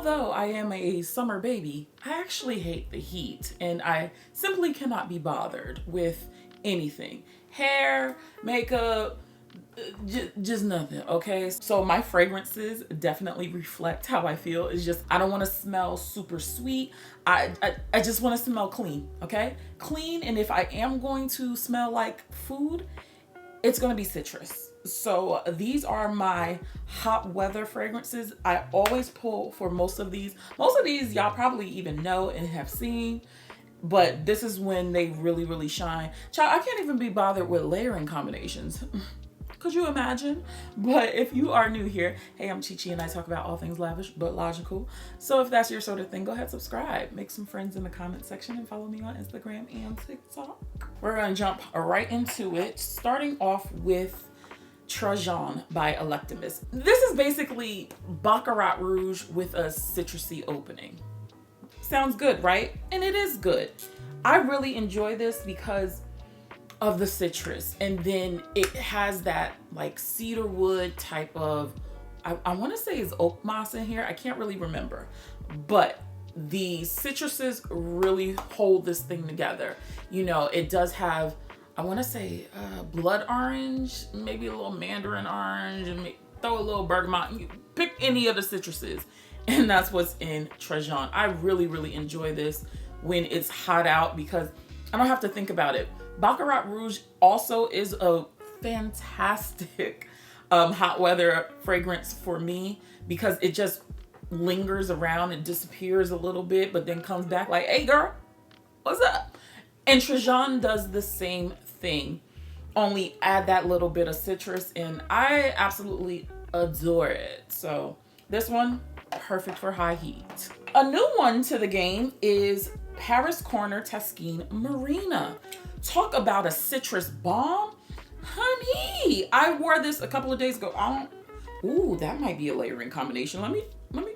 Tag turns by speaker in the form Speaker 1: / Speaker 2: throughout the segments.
Speaker 1: although I am a summer baby, I actually hate the heat and I simply cannot be bothered with anything. Hair, makeup, just nothing, okay? So my fragrances definitely reflect how I feel. It's just, I don't want to smell super sweet. I just want to smell clean, okay? Clean, and if I am going to smell like food, it's going to be citrus. So these are my hot weather fragrances. I always pull for most of these. Most of these y'all probably even know and have seen, but this is when they really, really shine. Child, I can't even be bothered with layering combinations. Could you imagine? But if you are new here, hey, I'm Chi Chi and I talk about all things lavish but logical. So if that's your sort of thing, go ahead, subscribe, make some friends in the comment section, and follow me on Instagram and TikTok. We're gonna jump right into it, starting off with Trajan by Electimuss. This is basically Baccarat Rouge with a citrusy opening. Sounds good, right? And it is good. I really enjoy this because of the citrus, and then it has that like cedar wood type of, I want to say is oak moss in here. I can't really remember, but the citruses really hold this thing together. You know, it does have, I want to say blood orange, maybe a little mandarin orange, and throw a little bergamot. Pick any of the citruses, and that's what's in Trajan. I really, really enjoy this when it's hot out because I don't have to think about it. Baccarat Rouge also is a fantastic hot weather fragrance for me because it just lingers around and disappears a little bit, but then comes back like, hey girl, what's up? And Trajan does the same thing, only add that little bit of citrus, and I absolutely adore it. So this one, perfect for high heat. A new one to the game is Paris Corner Taskeen Marina. Talk about a citrus bomb. Honey, I wore this a couple of days ago. Ooh, that might be a layering combination. Let me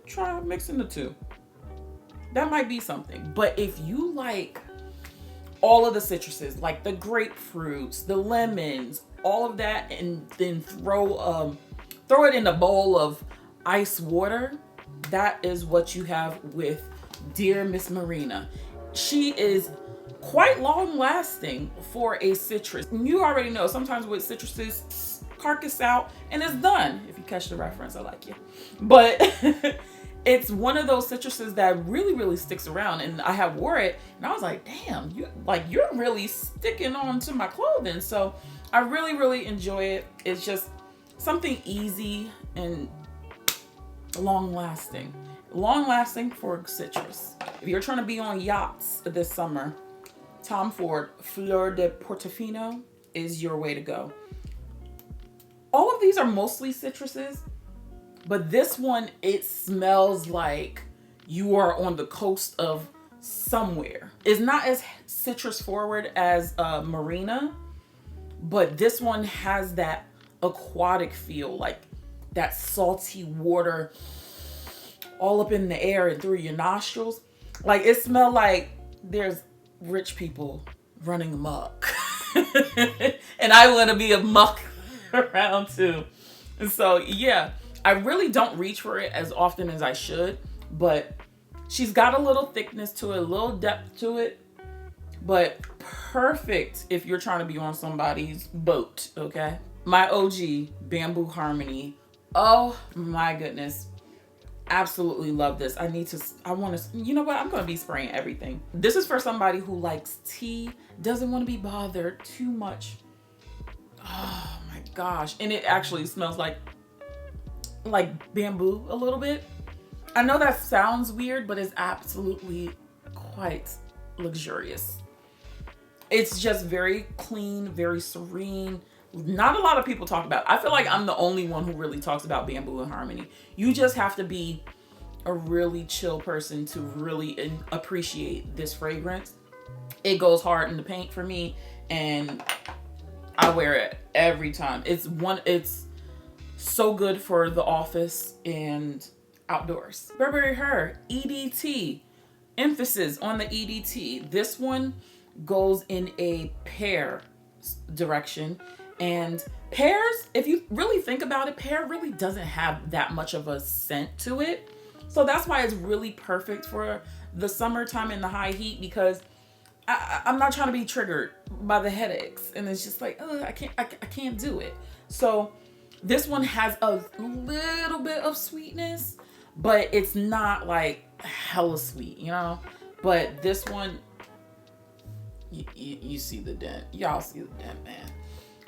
Speaker 1: try mixing the two. That might be something. But if you like all of the citruses, like the grapefruits, the lemons, all of that, and then throw it in a bowl of ice water, that is what you have with dear Miss Marina. She is quite long lasting for a citrus. You already know sometimes with citruses, carcass out and it's done. If you catch the reference, I like you. But it's one of those citruses that really, really sticks around. And I have wore it and I was like, damn, you're really sticking on to my clothing. So I really, really enjoy it. It's just something easy and long lasting. Long lasting for citrus. If you're trying to be on yachts this summer, Tom Ford Fleur de Portofino is your way to go. All of these are mostly citruses, but this one, it smells like you are on the coast of somewhere. It's not as citrus forward as Marina, but this one has that aquatic feel, like that salty water all up in the air and through your nostrils. Like it smells like there's rich people running amok. And I want to be a muck around too. And so yeah, I really don't reach for it as often as I should, but she's got a little thickness to it, a little depth to it, but perfect if you're trying to be on somebody's boat, okay? My OG, Bamboo Harmony. Oh my goodness. Absolutely love this. You know what? I'm going to be spraying everything. This is for somebody who likes tea, doesn't want to be bothered too much. Oh my gosh. And it actually smells like bamboo a little bit. I know that sounds weird, but it's absolutely quite luxurious. It's just very clean, very serene. Not a lot of people talk about it. I feel like I'm the only one who really talks about Bamboo and Harmony. You just have to be a really chill person to really appreciate this fragrance. It goes hard in the paint for me and I wear it every time. It's so good for the office and outdoors. Burberry Her EDT. Emphasis on the EDT. This one goes in a pear direction. And pears, if you really think about it, pear really doesn't have that much of a scent to it. So that's why it's really perfect for the summertime and the high heat, because I'm not trying to be triggered by the headaches, and it's just like, I can't do it. So this one has a little bit of sweetness, but it's not like hella sweet, you know? But this one, you see the dent. Y'all see the dent, man.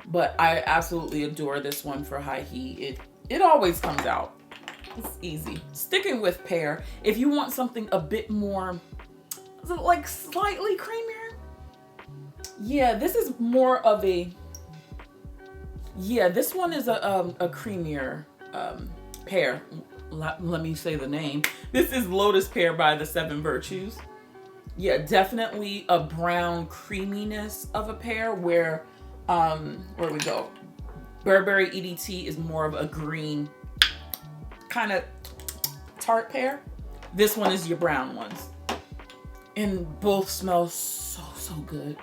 Speaker 1: But I absolutely adore this one for high heat. It always comes out. It's easy. Sticking with Pear, if you want something a bit more, like slightly creamier. Yeah, this is more of a, yeah, this one is a creamier Pear. Let me say the name. This is Lotus Pear by the Seven Virtues. Yeah, definitely a brown creaminess of a pear, where we go. Burberry EDT is more of a green kind of tart pear. This one is your brown ones. And both smell so good.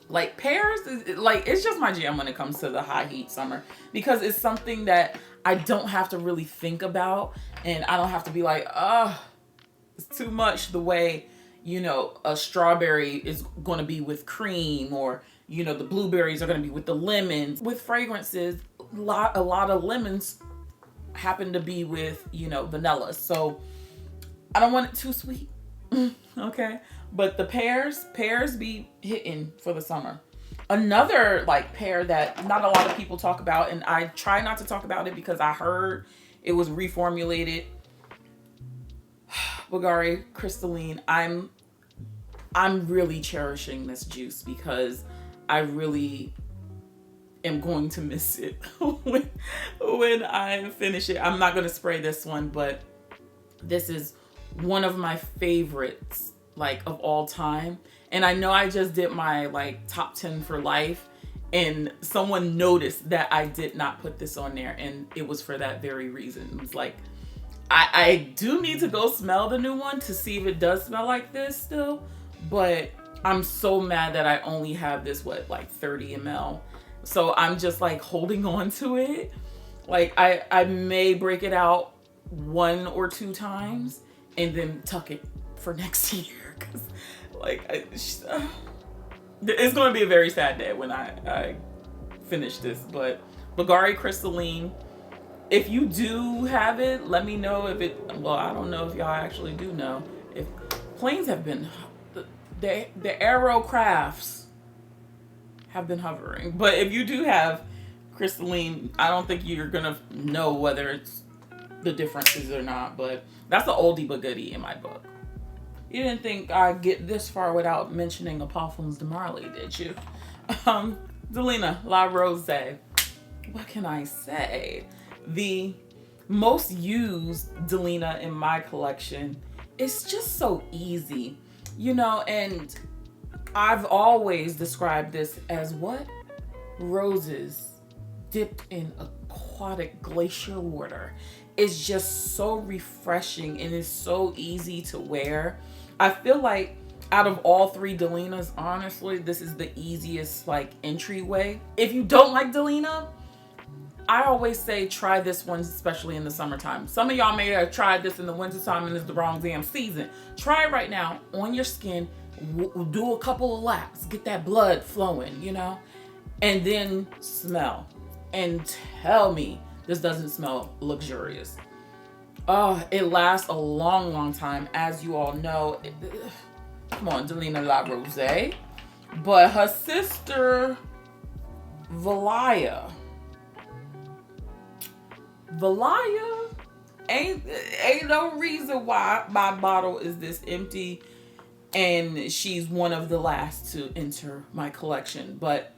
Speaker 1: Like pears, like it's just my jam when it comes to the high heat summer, because it's something that I don't have to really think about, and I don't have to be like, it's too much the way, you know, a strawberry is going to be with cream, or, you know, the blueberries are going to be with the lemons. With fragrances, a lot of lemons happen to be with, you know, vanilla. So I don't want it too sweet. Okay. But the pears be hitting for the summer. Another like pear that not a lot of people talk about, and I try not to talk about it because I heard it was reformulated. Bvlgari Crystalline. I'm really cherishing this juice because I really am going to miss it when I finish it. I'm not going to spray this one, but this is one of my favorites, like, of all time. And I know I just did my like top 10 for life, and someone noticed that I did not put this on there, and it was for that very reason. It's like, I do need to go smell the new one to see if it does smell like this still, but I'm so mad that I only have this, like 30 ml. So I'm just like holding on to it. Like I may break it out 1 or 2 times and then tuck it for next year. Cause like, it's going to be a very sad day when I finish this. But Bvlgari Crystalline, if you do have it, let me know if it, well, I don't know if y'all actually do know. If planes have been, the aerocrafts have been hovering. But if you do have Crystalline, I don't think you're going to know whether it's the differences or not. But that's an oldie but goodie in my book. You didn't think I'd get this far without mentioning a Parfums de Marly, did you? Delina, La Rosee. What can I say? The most used Delina in my collection. It's just so easy, you know, and I've always described this as what? Roses dipped in aquatic glacier water. It's just so refreshing and it's so easy to wear. I feel like out of all 3 Delinas, honestly, this is the easiest like entryway. If you don't like Delina, I always say try this one, especially in the summertime. Some of y'all may have tried this in the wintertime and it's the wrong damn season. Try it right now on your skin. Do a couple of laps. Get that blood flowing, you know? And then smell. And tell me this doesn't smell luxurious. Oh, it lasts a long, long time. As you all know. Come on, Delina La Rosee. But her sister, Valaya, ain't no reason why my bottle is this empty, and she's one of the last to enter my collection. But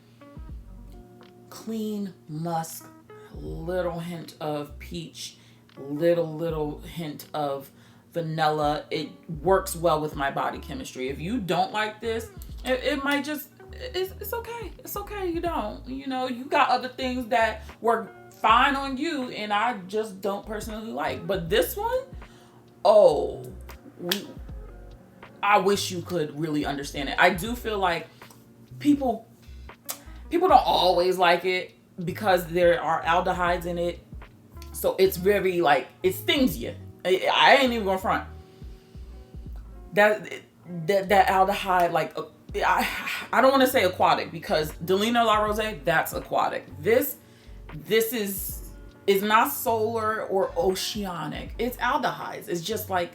Speaker 1: clean musk, little hint of peach, little hint of vanilla. It works well with my body chemistry. If you don't like this, it might just, it's okay. It's okay. You don't, you know, you got other things that work fine on you and I just don't personally like. But this one, I wish you could really understand it. I do feel like people don't always like it because there are aldehydes in it. So it's very like, it stings you. I ain't even gonna front. That aldehyde, like, I don't want to say aquatic, because Delina La Rosee, that's aquatic. This is not solar or oceanic. It's aldehydes. It's just like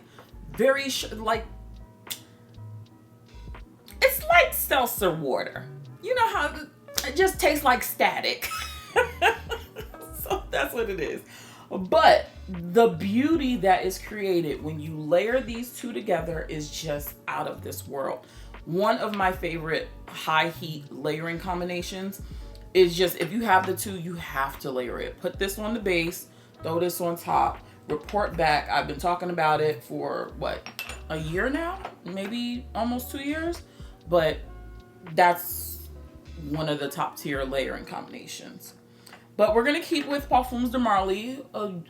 Speaker 1: very like, it's like seltzer water. You know how it just tastes like static. So that's what it is. But the beauty that is created when you layer these two together is just out of this world. One of my favorite high heat layering combinations is just, if you have the two, you have to layer it. Put this on the base, throw this on top, report back. I've been talking about it for what, a year now? Maybe almost 2 years. But that's one of the top tier layering combinations. But we're going to keep with Parfums de Marly.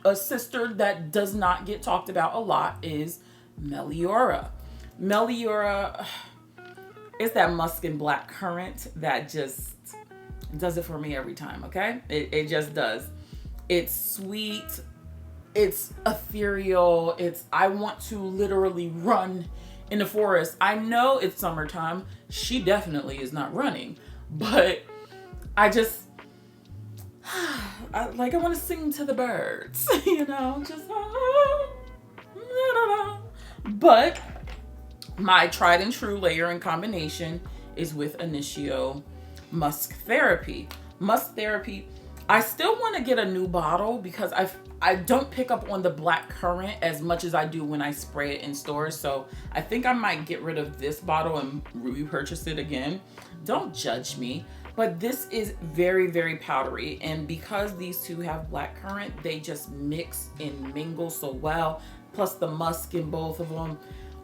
Speaker 1: A sister that does not get talked about a lot is Meliora. Meliora is that musk and black currant that just does it for me every time, okay? It just does. It's sweet. It's ethereal. I want to literally run in the forest. I know it's summertime. She definitely is not running. But I just... I want to sing to the birds, you know, just, but my tried and true layering combination is with Initio Musk Therapy. Musk Therapy, I still want to get a new bottle because I don't pick up on the black currant as much as I do when I spray it in stores. So I think I might get rid of this bottle and repurchase it again. Don't judge me. But this is very, very powdery. And because these two have black currant, they just mix and mingle so well. Plus the musk in both of them.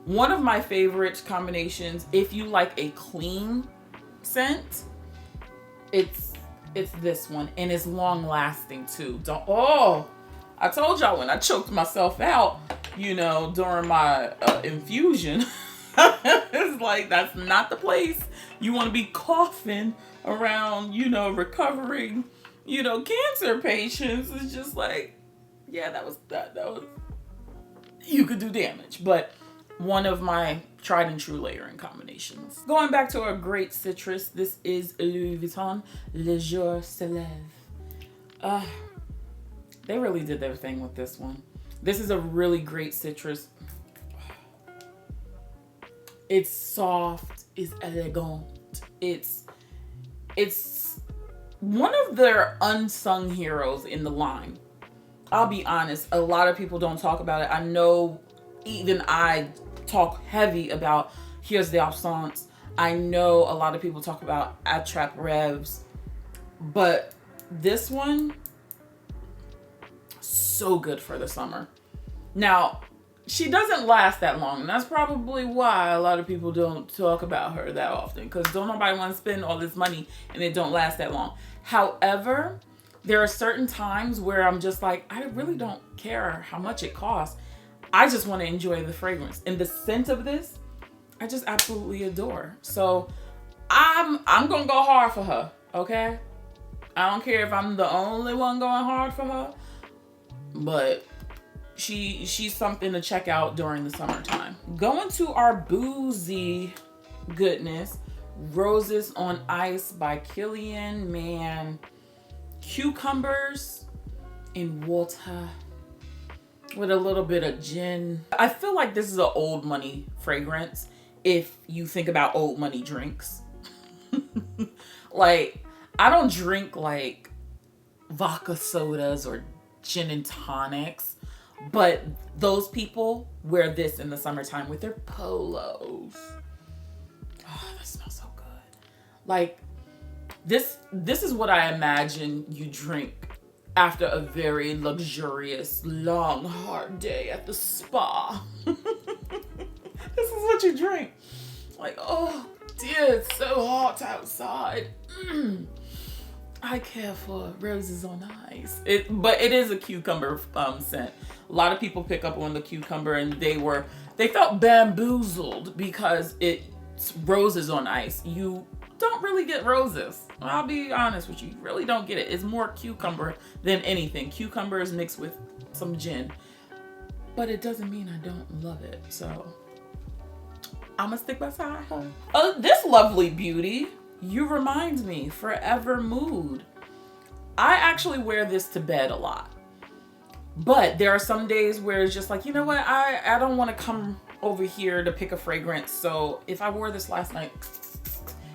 Speaker 1: One of my favorite combinations, if you like a clean scent, it's this one. And it's long lasting too. I told y'all when I choked myself out, you know, during my infusion. It's like, that's not the place you want to be coughing around, you know, recovering, you know, cancer patients. It's just like, yeah, that was, you could do damage. But one of my tried and true layering combinations. Going back to a great citrus, this is Louis Vuitton Le Jour Soleil. They really did their thing with this one. This is a really great citrus. It's soft, it's elegant. It's one of their unsung heroes in the line. I'll be honest, a lot of people don't talk about it. I know even I talk heavy about Here's the Absence. I know a lot of people talk about Attrape Rêves. But this one, so good for the summer. Now, she doesn't last that long, and that's probably why a lot of people don't talk about her that often, because don't nobody want to spend all this money and it don't last that long. However, there are certain times where I'm just like, I really don't care how much it costs. I just want to enjoy the fragrance. And the scent of this, I just absolutely adore. So I'm going to go hard for her, okay? I don't care if I'm the only one going hard for her, but she's something to check out during the summertime. Going to our boozy goodness, Roses on Ice by Kilian. Man, cucumbers in water with a little bit of gin. I feel like this is an old money fragrance if you think about old money drinks. Like, I don't drink like vodka sodas or gin and tonics. But those people wear this in the summertime with their polos. Oh, that smells so good. Like, this is what I imagine you drink after a very luxurious, long, hard day at the spa. This is what you drink. Like, oh dear, it's so hot outside. I care for Roses on Ice. But it is a cucumber scent. A lot of people pick up on the cucumber and they felt bamboozled because it's Roses on Ice. You don't really get roses. I'll be honest with you. You really don't get it. It's more cucumber than anything. Cucumber is mixed with some gin. But it doesn't mean I don't love it. So I'm gonna stick beside her. This lovely beauty, you remind me, Forever Mood. I actually wear this to bed a lot. But there are some days where it's just like, you know what? I don't want to come over here to pick a fragrance. So if I wore this last night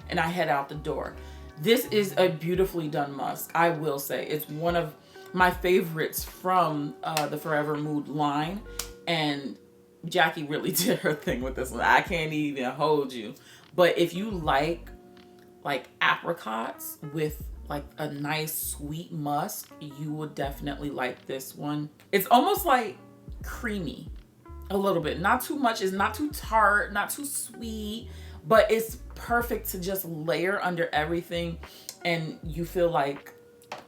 Speaker 1: and I head out the door, this is a beautifully done musk. I will say it's one of my favorites from the Forever Mood line. And Jackie really did her thing with this one. I can't even hold you. But if you like apricots with like a nice sweet musk, you would definitely like this one. It's almost like creamy a little bit. Not too much. It's not too tart, not too sweet, but it's perfect to just layer under everything and you feel like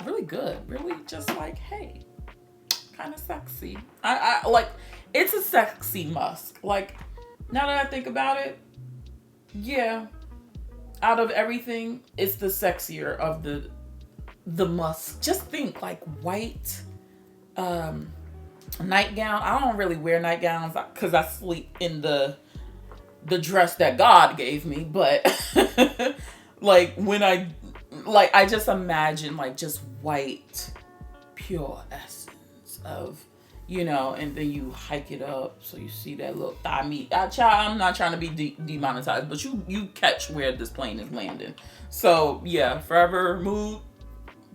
Speaker 1: really good. Really just like, hey, kind of sexy. I like, it's a sexy musk. Like, now that I think about it, yeah, out of everything, it's the sexier of the musk. Just think like white nightgown. I don't really wear nightgowns because I sleep in the dress that God gave me, but like when I just imagine like just white pure essence of, you know, and then you hike it up so you see that little thigh meat. Child, I'm not trying to be demonetized, but you catch where this plane is landing. So yeah, Forever Mood,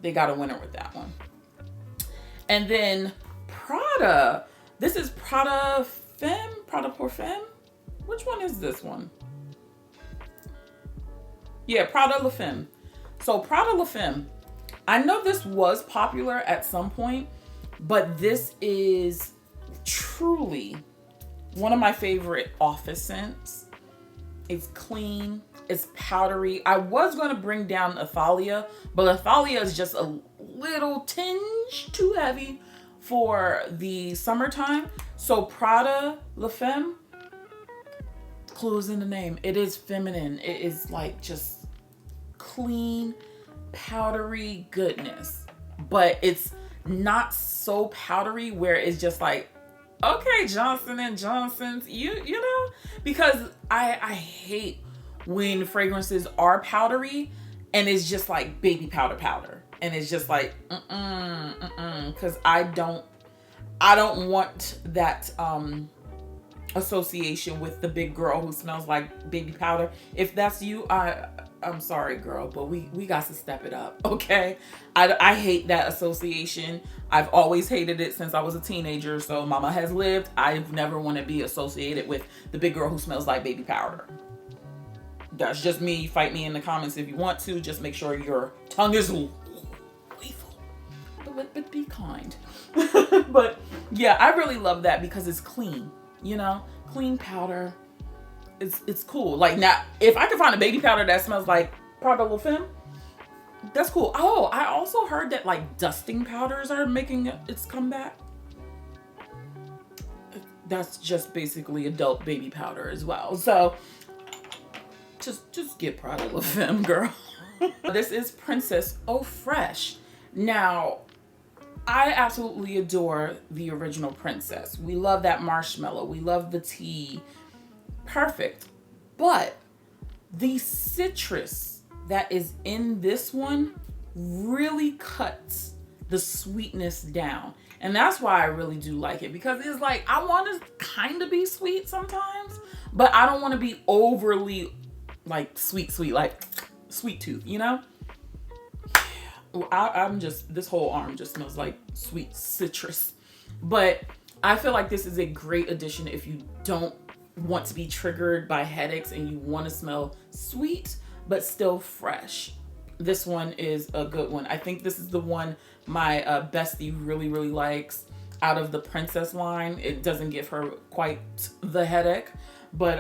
Speaker 1: they got a winner with that one. And then Prada. This is Prada Femme, Prada Pour Femme. Which one is this one? Yeah, Prada La Femme. So Prada La Femme, I know this was popular at some point, but this is truly one of my favorite office scents. It's clean, it's powdery. I was going to bring down Athalia, but Athalia is just a little tinge too heavy for the summertime. So Prada La Femme, clues in the name. It is feminine. It is like just clean, powdery goodness, but it's not so powdery where it's just like, okay, Johnson and Johnson's, you know, because I hate when fragrances are powdery and it's just like baby powder, and it's just like because I don't want that association with the big girl who smells like baby powder. If that's you, I'm sorry, girl, but we got to step it up, okay? I hate that association. I've always hated it since I was a teenager, so mama has lived. I've never want to be associated with the big girl who smells like baby powder. That's just me. Fight me in the comments if you want to. Just make sure your tongue is lethal. But be kind. But yeah, I really love that because it's clean, you know? Clean powder. It's cool. Like, now, if I can find a baby powder that smells like Prada La Femme, that's cool. Oh, I also heard that like dusting powders are making its comeback. That's just basically adult baby powder as well. So just get Prada La Femme, girl. This is Princess Eau Fraiche. Now, I absolutely adore the original Princess. We love that marshmallow. We love the tea. Perfect. But the citrus that is in this one really cuts the sweetness down. And that's why I really do like it, because it's like, I want to kind of be sweet sometimes, but I don't want to be overly like sweet, like sweet tooth, you know? I'm just, this whole arm just smells like sweet citrus. But I feel like this is a great addition if you don't want to be triggered by headaches and you want to smell sweet but still fresh. This one is a good one. I think this is the one my bestie really likes out of the Princess line. It doesn't give her quite the headache, but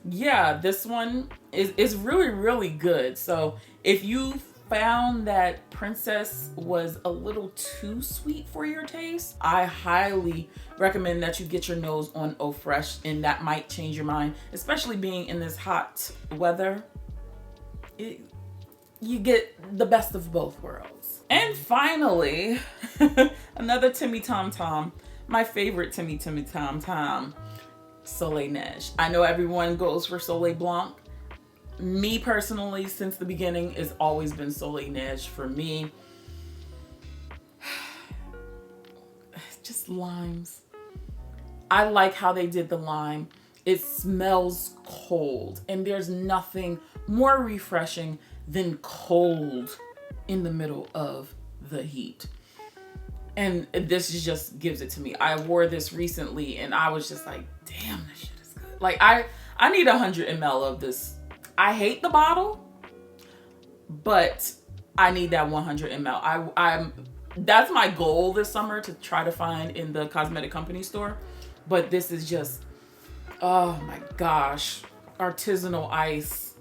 Speaker 1: yeah, this one is really good. So if you found that Princess was a little too sweet for your taste, I highly recommend that you get your nose on Eau Fraiche, and that might change your mind, especially being in this hot weather. you get the best of both worlds. And finally, another Timmy Tom Tom, my favorite Timmy Tom Tom, Soleil Neige. I know everyone goes for Soleil Blanc. Me personally, since the beginning, it's always been Soleil Neige for me. Just limes. I like how they did the lime. It smells cold, and there's nothing more refreshing than cold in the middle of the heat. And this just gives it to me. I wore this recently and I was just like, damn, this shit is good. Like I need 100 ml of this. I hate the bottle, but I need that 100 ml. That's my goal this summer, to try to find in the cosmetic company store. But this is just, oh my gosh, artisanal ice,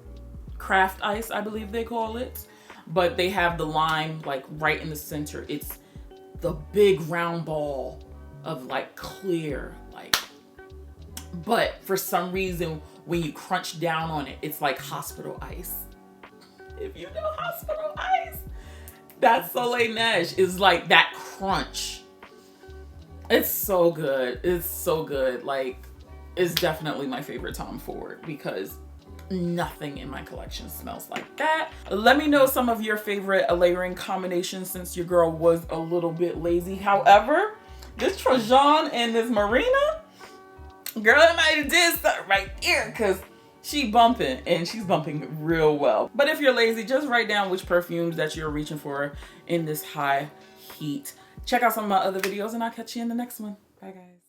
Speaker 1: craft ice, I believe they call it. But they have the lime like right in the center. It's the big round ball of like clear, like, but for some reason, when you crunch down on it, it's like hospital ice. If you know hospital ice, that Soleil Neige is like that crunch. It's so good. It's so good. Like, it's definitely my favorite Tom Ford because nothing in my collection smells like that. Let me know some of your favorite layering combinations, since your girl was a little bit lazy. However, this Trajan and this Marina, girl, I might have did something right here because she bumping, and she's bumping real well. But if you're lazy, just write down which perfumes that you're reaching for in this high heat. Check out some of my other videos, and I'll catch you in the next one. Bye, guys.